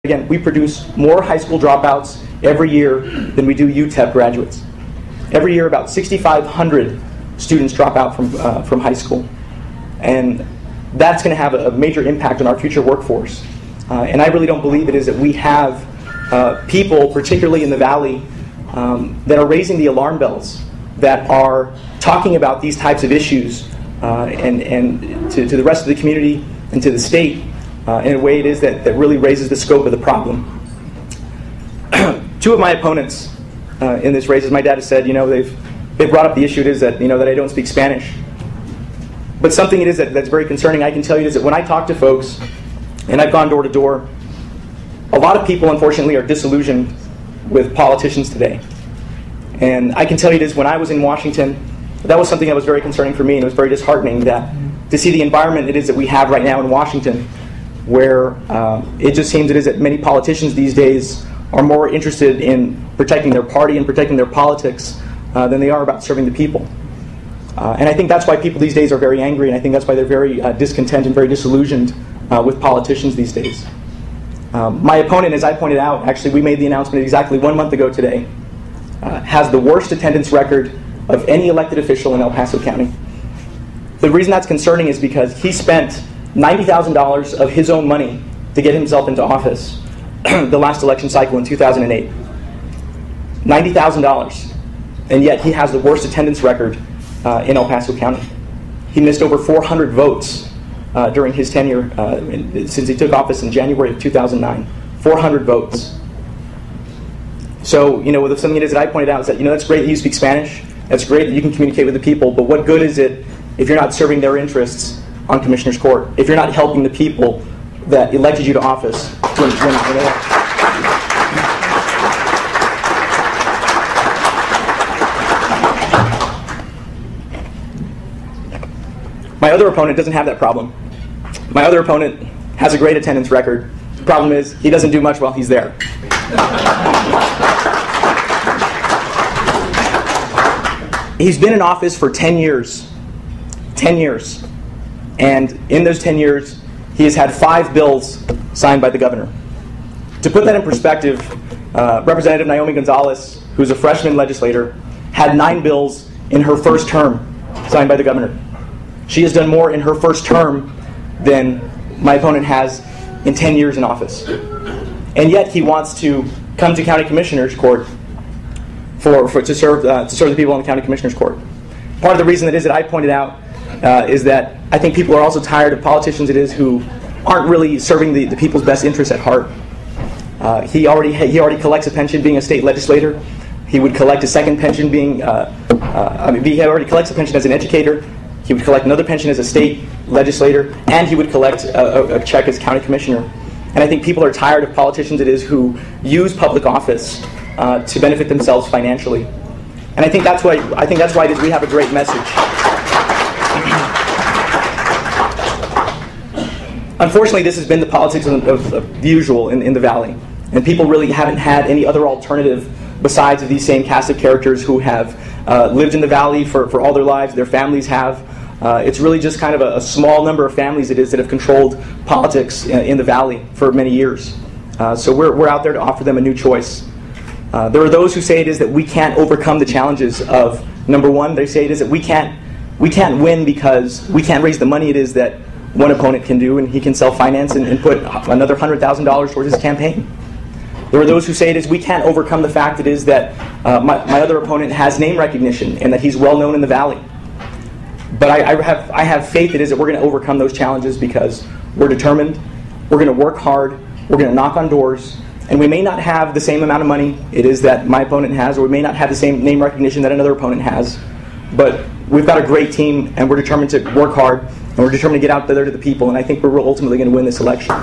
Again, we produce more high school dropouts every year than we do UTEP graduates. Every year, about 6,500 students drop out from high school. And that's going to have a major impact on our future workforce. And I really don't believe it is that we have people, particularly in the Valley, that are raising the alarm bells, that are talking about these types of issues and to the rest of the community and to the state in a way it is that really raises the scope of the problem. Two of my opponents in this race, as my dad has said, they've brought up the issue it is that that I don't speak Spanish. But something it is that's very concerning, I can tell you, is that when I talk to folks, and I've gone door to door, a lot of people, unfortunately, are disillusioned with politicians today. And I can tell you this, when I was in Washington, that was something that was very concerning for me, and it was very disheartening that to see the environment it is that we have right now in Washington, where it just seems it is that many politicians these days are more interested in protecting their party and protecting their politics than they are about serving the people. And I think that's why people these days are very angry, and I think that's why they're very discontent and very disillusioned with politicians these days. My opponent, as I pointed out, actually we made the announcement exactly 1 month ago today, has the worst attendance record of any elected official in El Paso County. The reason that's concerning is because he spent $90,000 of his own money to get himself into office the last election cycle in 2008. $90,000. And yet he has the worst attendance record in El Paso County. He missed over 400 votes during his tenure since he took office in January of 2009. 400 votes. So, with something it is that I pointed out is that, that's great that you speak Spanish. That's great that you can communicate with the people, but what good is it if you're not serving their interests on Commissioner's Court? If you're not helping the people that elected you to office when My other opponent doesn't have that problem. My other opponent has a great attendance record. The problem is he doesn't do much while he's there. He's been in office for 10 years. 10 years. And in those 10 years, he has had 5 bills signed by the governor. To put that in perspective, Representative Naomi Gonzalez, who's a freshman legislator, had 9 bills in her first term signed by the governor. She has done more in her first term than my opponent has in 10 years in office. And yet he wants to come to County Commissioner's Court to serve the people on the County Commissioner's Court. Part of the reason that I pointed out is that I think people are also tired of politicians who aren't really serving the people's best interests at heart. He already collects a pension being a state legislator. He would collect a second pension being, he already collects a pension as an educator. He would collect another pension as a state legislator, and he would collect a check as county commissioner. And I think people are tired of politicians who use public office to benefit themselves financially. And I think that's why we have a great message. Unfortunately, this has been the politics of the usual in the Valley. And people really haven't had any other alternative besides these same cast of characters who have lived in the Valley for all their lives. Their families have. It's really just kind of a small number of families that have controlled politics in the Valley for many years. So we're out there to offer them a new choice. There are those who say it is that we can't overcome the challenges of, number one, they say it is that we can't win because we can't raise the money it is that one opponent can do, and he can self-finance and put another $100,000 towards his campaign. There are those who say it is we can't overcome the fact it is that my other opponent has name recognition and that he's well known in the Valley. But I have faith it is that we're going to overcome those challenges because we're determined, we're going to work hard, we're going to knock on doors, and we may not have the same amount of money it is that my opponent has, or we may not have the same name recognition that another opponent has, but we've got a great team and we're determined to work hard and we're determined to get out there to the people, and I think we're ultimately going to win this election.